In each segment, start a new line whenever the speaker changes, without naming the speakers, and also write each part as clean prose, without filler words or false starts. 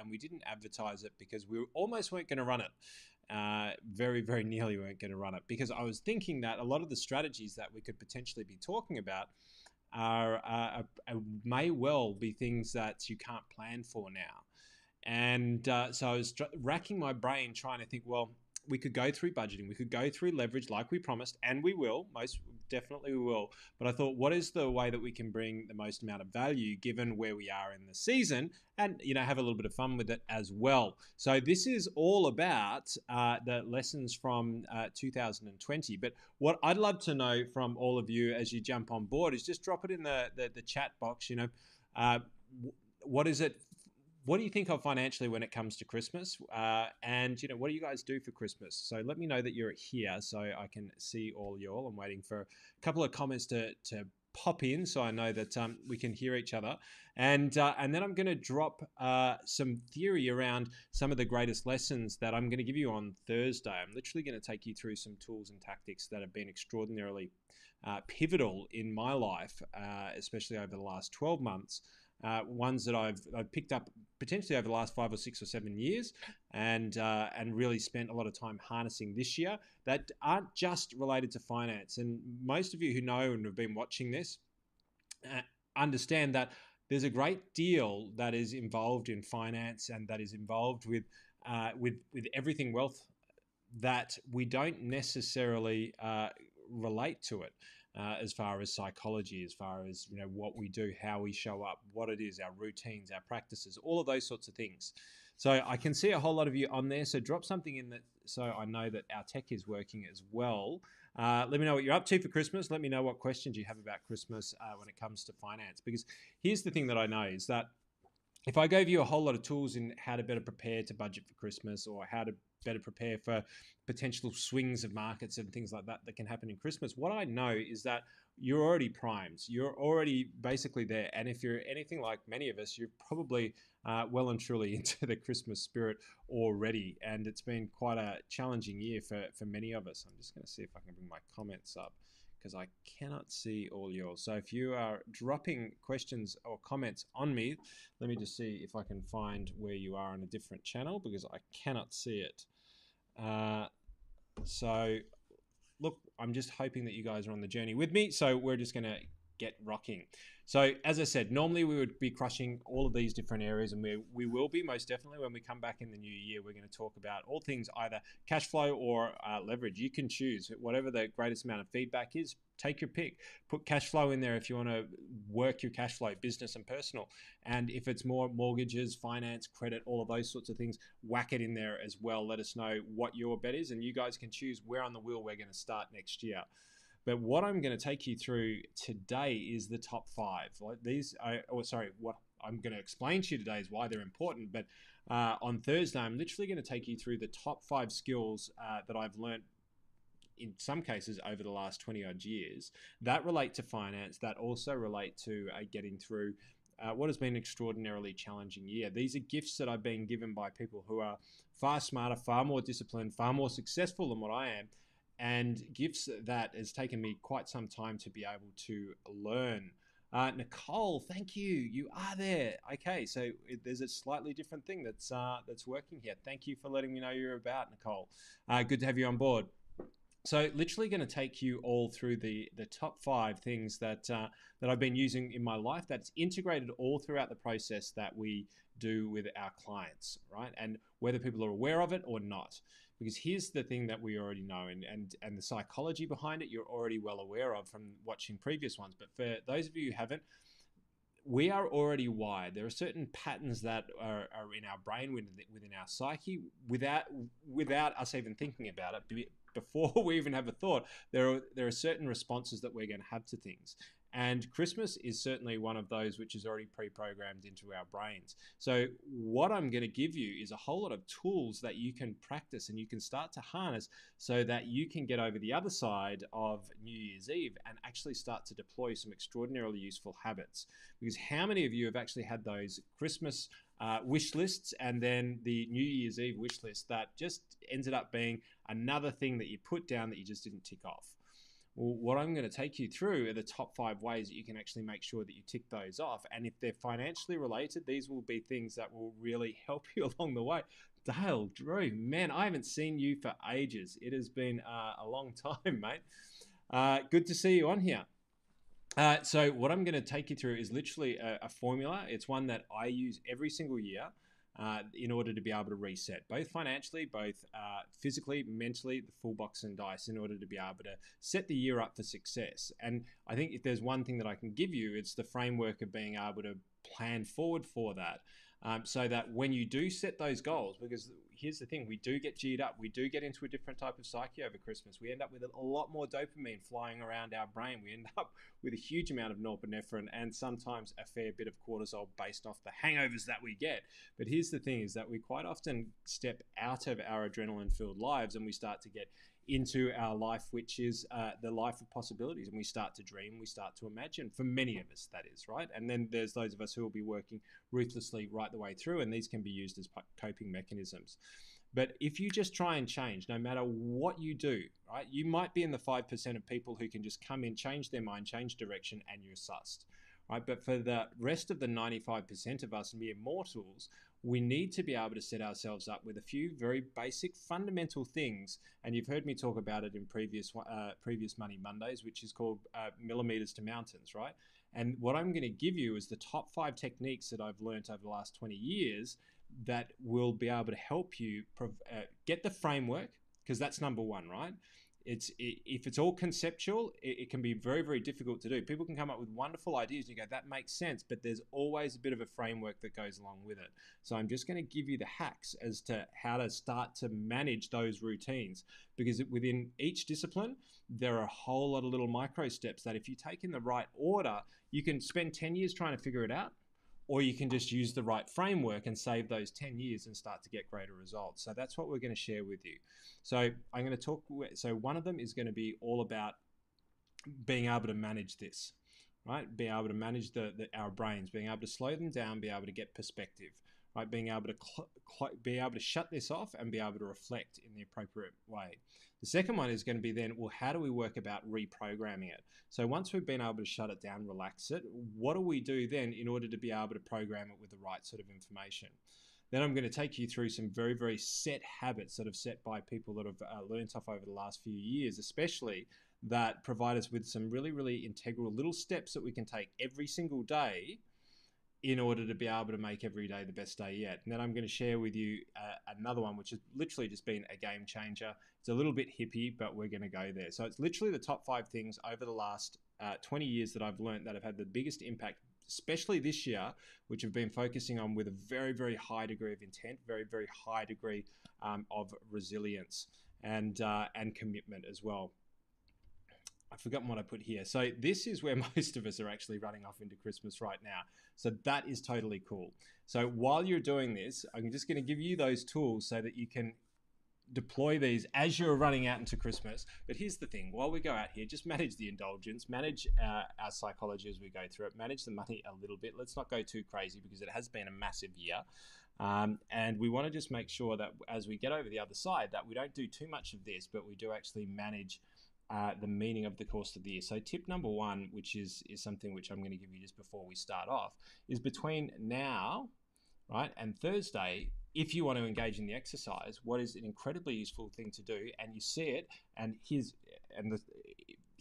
and we didn't advertise it because we almost weren't going to run it. Very, very nearly weren't going to run it because I was thinking that a lot of the strategies that we could potentially be talking about may well be things that you can't plan for now. And so I was racking my brain trying to think, well, we could go through budgeting, we could go through leverage like we promised, and we will, most definitely we will. But I thought, what is the way that we can bring the most amount of value given where we are in the season and, have a little bit of fun with it as well. So this is all about the lessons from 2020. But what I'd love to know from all of you as you jump on board is just drop it in the chat box, what is it? What do you think of financially when it comes to Christmas? And, what do you guys do for Christmas? So let me know that you're here so I can see all y'all. I'm waiting for a couple of comments to pop in so I know that we can hear each other. And then I'm going to drop some theory around some of the greatest lessons that I'm going to give you on Thursday. I'm literally going to take you through some tools and tactics that have been extraordinarily pivotal in my life, especially over the last 12 months. Ones that I've picked up potentially over the last 5 or 6 or 7 years, and really spent a lot of time harnessing this year that aren't just related to finance. And most of you who know and have been watching this understand that there's a great deal that is involved in finance and that is involved with everything wealth that we don't necessarily relate to it. As far as psychology, as far as what we do, how we show up, what it is, our routines, our practices, all of those sorts of things. So I can see a whole lot of you on there. So drop something in that so I know that our tech is working as well. Let me know what you're up to for Christmas. Let me know what questions you have about Christmas when it comes to finance. Because here's the thing that I know is that if I gave you a whole lot of tools in how to better prepare to budget for Christmas or how to better prepare for potential swings of markets and things like that can happen in Christmas, what I know is that you're already primed. You're already basically there. And if you're anything like many of us, you're probably well and truly into the Christmas spirit already. And it's been quite a challenging year for many of us. I'm just going to see if I can bring my comments up, because I cannot see all yours. So if you are dropping questions or comments on me, let me just see if I can find where you are on a different channel, because I cannot see it. So look, I'm just hoping that you guys are on the journey with me. So we're just going to get rocking. So as I said, normally we would be crushing all of these different areas, and we will be most definitely when we come back in the new year. We're going to talk about all things either cash flow or leverage. You can choose whatever the greatest amount of feedback is. Take your pick. Put cash flow in there if you want to work your cash flow, business and personal. And if it's more mortgages, finance, credit, all of those sorts of things, whack it in there as well. Let us know what your bet is, and you guys can choose where on the wheel we're going to start next year. But what I'm going to take you through today is the top 5. What I'm going to explain to you today is why they're important. But on Thursday, I'm literally going to take you through the top 5 skills that I've learned in some cases over the last 20 odd years that relate to finance, that also relate to getting through what has been an extraordinarily challenging year. These are gifts that I've been given by people who are far smarter, far more disciplined, far more successful than what I am, and gifts that has taken me quite some time to be able to learn. Nicole, thank you. You are there. Okay, so there's a slightly different thing that's working here. Thank you for letting me know you're about, Nicole. Good to have you on board. So literally going to take you all through the top 5 things that I've been using in my life that's integrated all throughout the process that we do with our clients, right? And whether people are aware of it or not. Because here's the thing that we already know, and the psychology behind it, you're already well aware of from watching previous ones. But for those of you who haven't, we are already wired. There are certain patterns that are in our brain, within our psyche, without us even thinking about it. Before we even have a thought, there are certain responses that we're going to have to things. And Christmas is certainly one of those which is already pre-programmed into our brains. So what I'm going to give you is a whole lot of tools that you can practice and you can start to harness so that you can get over the other side of New Year's Eve and actually start to deploy some extraordinarily useful habits. Because how many of you have actually had those Christmas wish lists and then the New Year's Eve wish list that just ended up being another thing that you put down that you just didn't tick off? Well, what I'm going to take you through are the top 5 ways that you can actually make sure that you tick those off. And if they're financially related, these will be things that will really help you along the way. Dale, Drew, man, I haven't seen you for ages. It has been a long time, mate. Good to see you on here. So what I'm going to take you through is literally a formula. It's one that I use every single year in order to be able to reset, both financially, both physically, mentally, the full box and dice, in order to be able to set the year up for success. And I think if there's one thing that I can give you, it's the framework of being able to plan forward for that. So that when you do set those goals, because here's the thing, we do get G'd up, we do get into a different type of psyche over Christmas. We end up with a lot more dopamine flying around our brain. We end up with a huge amount of norepinephrine and sometimes a fair bit of cortisol based off the hangovers that we get. But here's the thing, is that we quite often step out of our adrenaline-filled lives and we start to get into our life, which is the life of possibilities, and we start to dream, we start to imagine, for many of us, that is, right? And then there's those of us who will be working ruthlessly right the way through, and these can be used as coping mechanisms. But if you just try and change, no matter what you do, right, you might be in the 5% of people who can just come in, change their mind, change direction, and you're sussed, right? But for the rest of the 95% of us mere mortals, we need to be able to set ourselves up with a few very basic fundamental things. And you've heard me talk about it in previous Money Mondays, which is called millimeters to mountains, right? And what I'm going to give you is the top 5 techniques that I've learned over the last 20 years that will be able to help you get the framework, because that's number one, right? If it's all conceptual, it can be very, very difficult to do. People can come up with wonderful ideas and you go, that makes sense, but there's always a bit of a framework that goes along with it. So I'm just going to give you the hacks as to how to start to manage those routines, because within each discipline, there are a whole lot of little micro steps that if you take in the right order, you can spend 10 years trying to figure it out, or you can just use the right framework and save those 10 years and start to get greater results. So that's what we're going to share with you. So I'm going to talk. So one of them is going to be all about being able to manage this, right? Being able to manage our brains, being able to slow them down, be able to get perspective, right? Being able to be able to shut this off and be able to reflect in the appropriate way. The second one is going to be then, well, how do we work about reprogramming it? So once we've been able to shut it down, relax it, what do we do then in order to be able to program it with the right sort of information? Then I'm going to take you through some very, very set habits that have set by people that have learned off over the last few years, especially that provide us with some really, really integral little steps that we can take every single day in order to be able to make every day the best day yet. And then I'm going to share with you another one, which has literally just been a game changer. It's a little bit hippie, but we're going to go there. So it's literally the top 5 things over the last 20 years that I've learned that have had the biggest impact, especially this year, which have been focusing on with a very, very high degree of intent, very, very high degree of resilience and commitment as well. I've forgotten what I put here. So this is where most of us are actually running off into Christmas right now. So that is totally cool. So while you're doing this, I'm just going to give you those tools so that you can deploy these as you're running out into Christmas. But here's the thing, while we go out here, just manage the indulgence, manage our psychology as we go through it, manage the money a little bit. Let's not go too crazy because it has been a massive year. And we want to just make sure that as we get over the other side, that we don't do too much of this, but we do actually manage the meaning of the course of the year. So tip number 1, which is something which I'm going to give you just before we start off, is between now, right, and Thursday, if you want to engage in the exercise, what is an incredibly useful thing to do, and you see it, and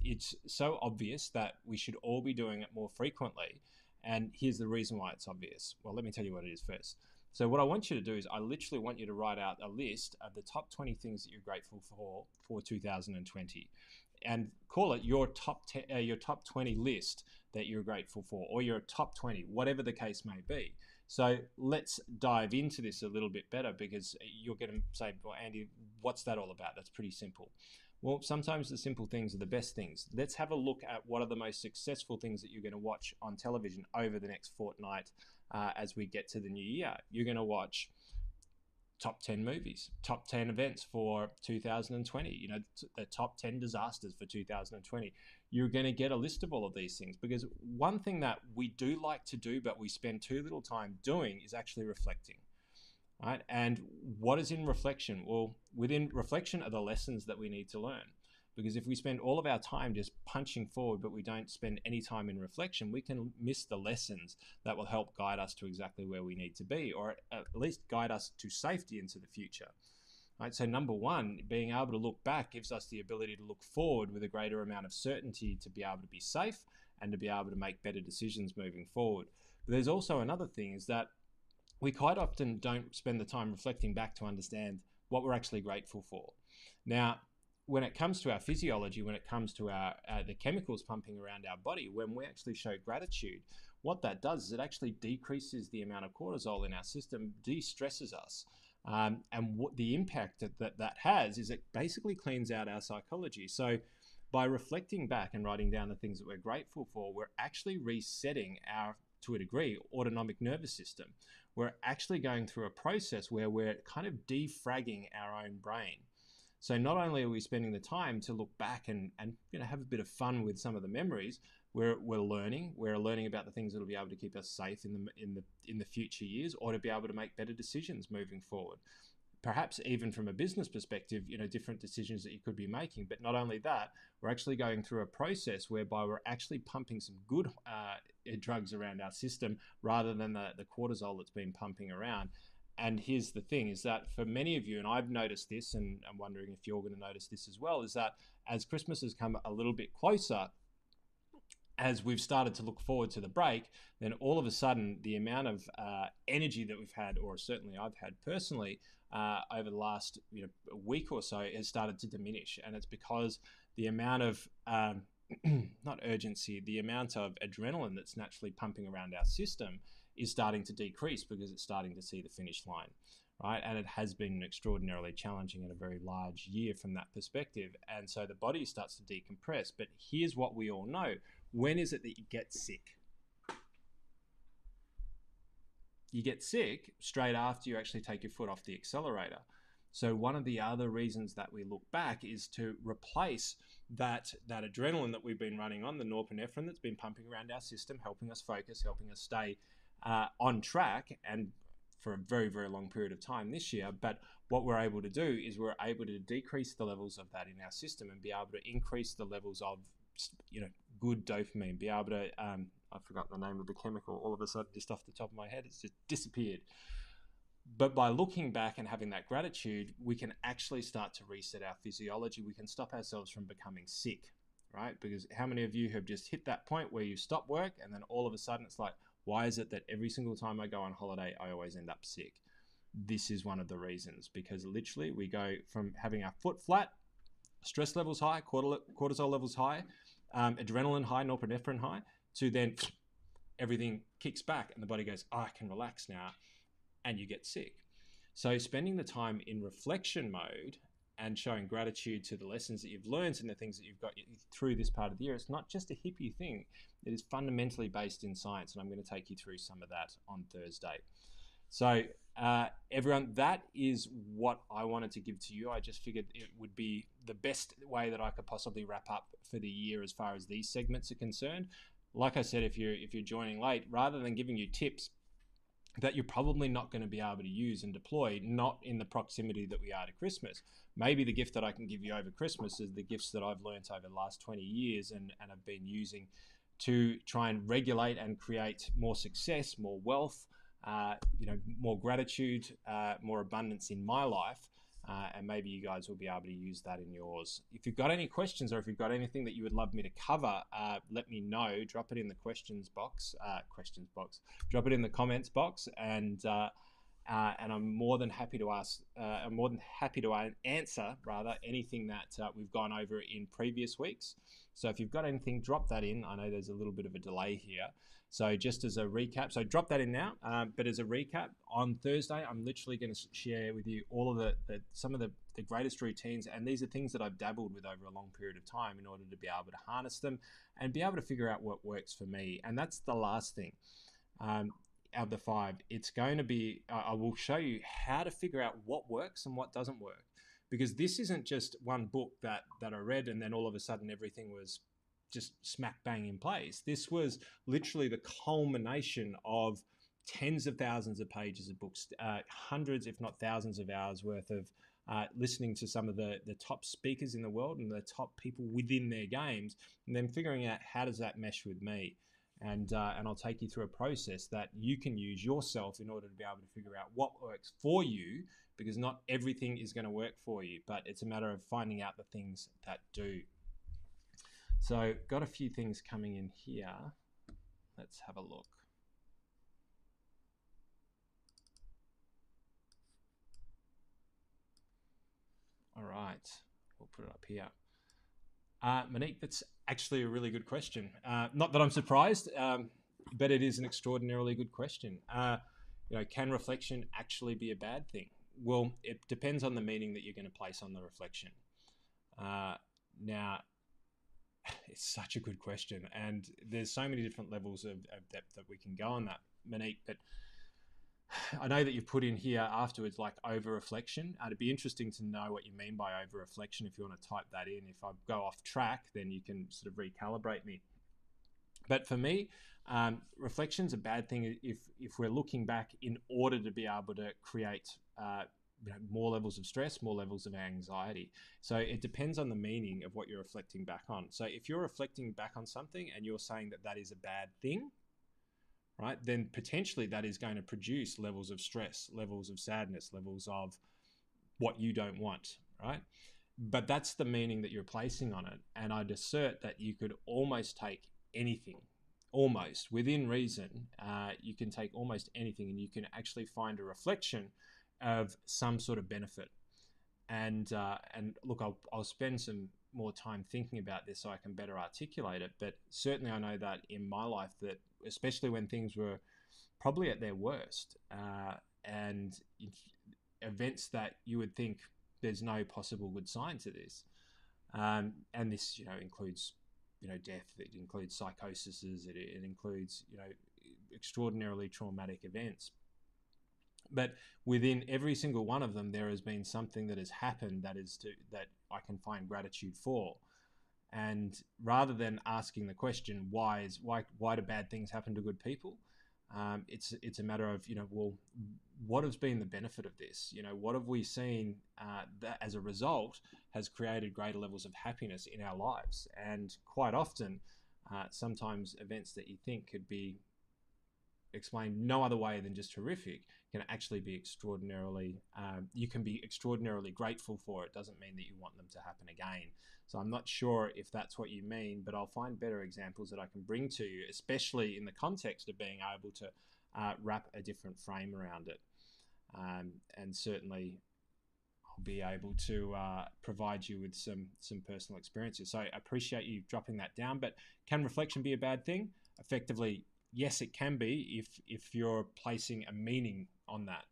it's so obvious that we should all be doing it more frequently. And here's the reason why it's obvious. Well, let me tell you what it is first. So what I want you to do is I literally want you to write out a list of the top 20 things that you're grateful for 2020, and call it your top 20 list that you're grateful for, or your top 20, whatever the case may be. So let's dive into this a little bit better, because you're going to say, well, Andy, what's that all about? That's pretty simple. Well, sometimes the simple things are the best things. Let's have a look at what are the most successful things that you're going to watch on television over the next fortnight as we get to the new year. You're going to watch top 10 movies, top 10 events for 2020, the top 10 disasters for 2020. You're going to get a list of all of these things, because one thing that we do like to do, but we spend too little time doing, is actually reflecting. Right? And what is in reflection? Well, within reflection are the lessons that we need to learn. Because if we spend all of our time just punching forward, but we don't spend any time in reflection, we can miss the lessons that will help guide us to exactly where we need to be, or at least guide us to safety into the future. Right? So number one, being able to look back gives us the ability to look forward with a greater amount of certainty to be able to be safe and to be able to make better decisions moving forward. But there's also another thing, is that we quite often don't spend the time reflecting back to understand what we're actually grateful for. Now, when it comes to our physiology, when it comes to our the chemicals pumping around our body, when we actually show gratitude, what that does is it actually decreases the amount of cortisol in our system, de-stresses us. And what the impact that has is it basically cleans out our psychology. So by reflecting back and writing down the things that we're grateful for, we're actually resetting our, to a degree, autonomic nervous system. We're actually going through a process where we're kind of defragging our own brain. So not only are we spending the time to look back and have a bit of fun with some of the memories, we're learning about the things that will be able to keep us safe in the future years, or to be able to make better decisions moving forward. Perhaps even from a business perspective, different decisions that you could be making. But not only that, we're actually going through a process whereby we're actually pumping some good drugs around our system rather than the cortisol that's been pumping around. And here's the thing, is that for many of you, and I've noticed this, and I'm wondering if you're going to notice this as well, is that as Christmas has come a little bit closer, as we've started to look forward to the break, then all of a sudden the amount of energy that we've had, or certainly I've had personally, over the last week or so, has started to diminish. And it's because the amount of, not urgency, the amount of adrenaline that's naturally pumping around our system is starting to decrease, because it's starting to see the finish line, right? And it has been extraordinarily challenging and a very large year from that perspective. And so the body starts to decompress. But here's what we all know. When is it that you get sick? You get sick straight after you actually take your foot off the accelerator. So one of the other reasons that we look back is to replace that adrenaline that we've been running on, the norepinephrine that's been pumping around our system, helping us focus, helping us stay on track, and for a very, very long period of time this year. But what we're able to do is we're able to decrease the levels of that in our system and be able to increase the levels of good dopamine, be able to, I forgot the name of the chemical, all of a sudden, just off the top of my head, it's just disappeared. But by looking back and having that gratitude, we can actually start to reset our physiology. We can stop ourselves from becoming sick, right? Because how many of you have just hit that point where you stop work and then all of a sudden it's like, why is it that every single time I go on holiday, I always end up sick? This is one of the reasons, because literally we go from having our foot flat, stress levels high, cortisol levels high, adrenaline high, norepinephrine high, to then everything kicks back and the body goes, I can relax now, and you get sick. So spending the time in reflection mode and showing gratitude to the lessons that you've learned and the things that you've got through this part of the year, it's not just a hippie thing. It is fundamentally based in science, and I'm going to take you through some of that on Thursday. So everyone, that is what I wanted to give to you. I just figured it would be the best way that I could possibly wrap up for the year as far as these segments are concerned. Like I said, if you're joining late, rather than giving you tips that you're probably not going to be able to use and deploy, not in the proximity that we are to Christmas. Maybe the gift that I can give you over Christmas is the gifts that I've learned over the last 20 years and have been using to try and regulate and create more success, more wealth, more gratitude, more abundance in my life. And maybe you guys will be able to use that in yours. If you've got any questions, or if you've got anything that you would love me to cover, let me know. Drop it in the questions box. Drop it in the comments box, and I'm more than happy to answer anything that we've gone over in previous weeks. So if you've got anything, drop that in. I know there's a little bit of a delay here. So just as a recap, so drop that in now. But as a recap, on Thursday, I'm literally going to share with you all of some of the greatest routines. And these are things that I've dabbled with over a long period of time in order to be able to harness them and be able to figure out what works for me. And that's the last thing out of the 5. It's going to be, I will show you how to figure out what works and what doesn't work. Because this isn't just one book that I read and then all of a sudden everything was just smack bang in place. This was literally the culmination of tens of thousands of pages of books, hundreds, if not thousands of hours worth of listening to some of the top speakers in the world and the top people within their games, and then figuring out how does that mesh with me. And I'll take you through a process that you can use yourself in order to be able to figure out what works for you, because not everything is going to work for you, but it's a matter of finding out the things that do. So got a few things coming in here. Let's have a look. All right, we'll put it up here. Monique, that's actually a really good question. Not that I'm surprised, but it is an extraordinarily good question. Can reflection actually be a bad thing? Well, it depends on the meaning that you're going to place on the reflection. Now, it's such a good question, and there's so many different levels of depth that we can go on that, Monique, but I know that you've put in here afterwards, like over reflection. It'd be interesting to know what you mean by over reflection. If you want to type that in, if I go off track, then you can sort of recalibrate me. But for me, reflection's a bad thing if we're looking back in order to be able to create more levels of stress, more levels of anxiety. So it depends on the meaning of what you're reflecting back on. So if you're reflecting back on something and you're saying that that is a bad thing, right, then potentially that is going to produce levels of stress, levels of sadness, levels of what you don't want, right? But that's the meaning that you're placing on it. And I'd assert that you could almost take anything, almost within reason, you can take almost anything and you can actually find a reflection of some sort of benefit. And look, I'll spend some more time thinking about this so I can better articulate it. But certainly I know that in my life, that especially when things were probably at their worst, and events that you would think there's no possible good sign to this, and this includes death, it includes psychosis, it includes extraordinarily traumatic events. But within every single one of them, there has been something that has happened that I can find gratitude for. And rather than asking the question, why do bad things happen to good people? It's a matter of, well, what has been the benefit of this? What have we seen that as a result has created greater levels of happiness in our lives? And quite often, sometimes events that you think could be explained no other way than just horrific can actually be extraordinarily, you can be extraordinarily grateful for. It doesn't mean that you want them to happen again. So I'm not sure if that's what you mean, but I'll find better examples that I can bring to you, especially in the context of being able to wrap a different frame around it. And certainly I'll be able to provide you with some personal experiences. So I appreciate you dropping that down, but can reflection be a bad thing? Effectively, yes, it can be if you're placing a meaning on that.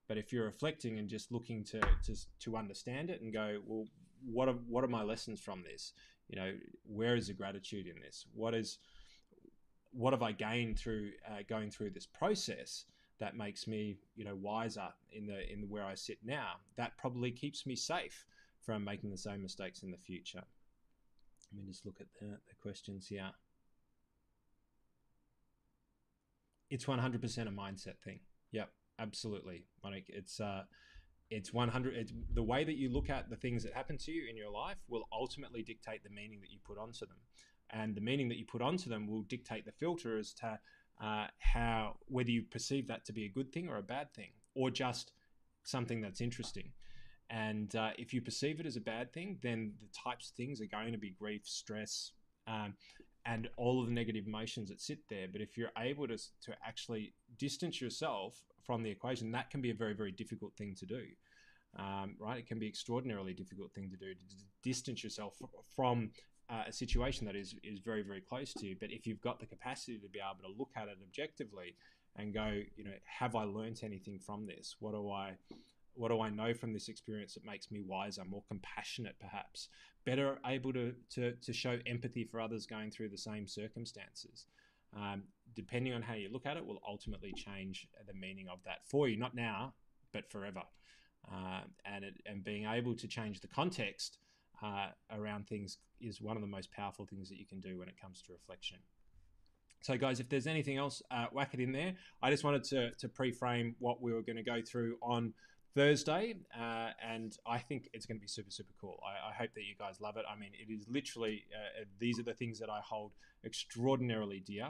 But if you're reflecting and just looking to understand it and go, well, what are my lessons from this? Where is the gratitude in this? What have I gained through going through this process that makes me wiser in the where I sit now? That probably keeps me safe from making the same mistakes in the future. Let me just look at the questions here. It's 100% a mindset thing. Yep, absolutely, Monique. It's 100. The way that you look at the things that happen to you in your life will ultimately dictate the meaning that you put onto them, and the meaning that you put onto them will dictate the filter as to whether you perceive that to be a good thing or a bad thing, or just something that's interesting. And if you perceive it as a bad thing, then the types of things are going to be grief, stress, and all of the negative emotions that sit there. But if you're able to actually distance yourself from the equation, that can be a very, very difficult thing to do, right? It can be an extraordinarily difficult thing to do, to distance yourself from a situation that is very, very close to you. But if you've got the capacity to be able to look at it objectively and go, have I learnt anything from this? What do I know from this experience that makes me wiser, more compassionate, perhaps, better able to show empathy for others going through the same circumstances? Depending on how you look at it, will ultimately change the meaning of that for you, not now, but forever. And being able to change the context around things is one of the most powerful things that you can do when it comes to reflection. So guys, if there's anything else, whack it in there. I just wanted to pre-frame what we were going to go through on Thursday, and I think it's going to be super, super cool. I hope that you guys love it. I mean, it is literally, these are the things that I hold extraordinarily dear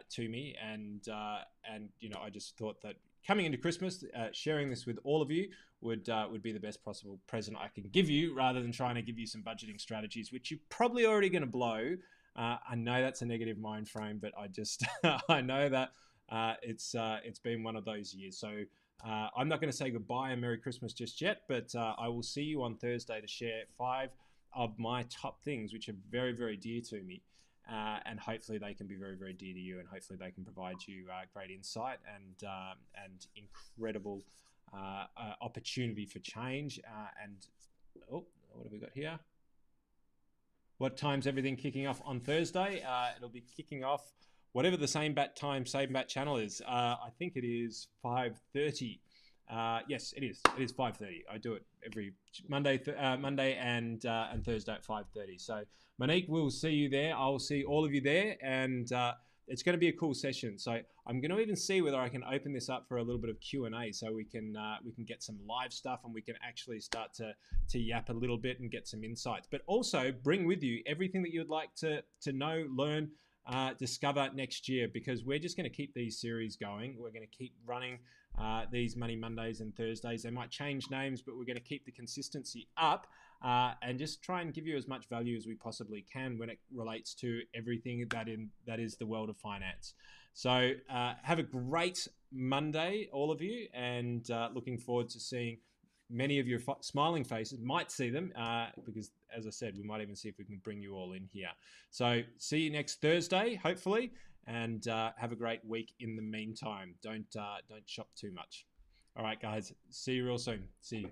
to me, and I just thought that coming into Christmas, sharing this with all of you would be the best possible present I can give you, rather than trying to give you some budgeting strategies, which you're probably already going to blow. I know that's a negative mind frame, but I just I know that it's been one of those years. So I'm not going to say goodbye and Merry Christmas just yet, but I will see you on Thursday to share 5 of my top things, which are very, very dear to me. And hopefully they can be very, very dear to you, and hopefully they can provide you great insight and incredible opportunity for change. What have we got here? What time's everything kicking off on Thursday? It'll be kicking off whatever the same bat time, same bat channel is. I think it is 5:30. Yes, it is. It is 5:30. I do it every Monday and Thursday at 5:30. So Monique, we'll see you there. I'll see all of you there, and it's going to be a cool session. So I'm going to even see whether I can open this up for a little bit of Q&A, so we can get some live stuff, and we can actually start to yap a little bit and get some insights. But also bring with you everything that you'd like to know, learn, discover next year, because we're just going to keep these series going. We're going to keep running these Money Mondays and Thursdays. They might change names, but we're going to keep the consistency up and just try and give you as much value as we possibly can when it relates to everything that is the world of finance. So have a great Monday, all of you, and looking forward to seeing many of your smiling faces. Might see them because, as I said, we might even see if we can bring you all in here. So see you next Thursday, hopefully, and have a great week in the meantime. Don't shop too much. All right, guys. See you real soon. See you.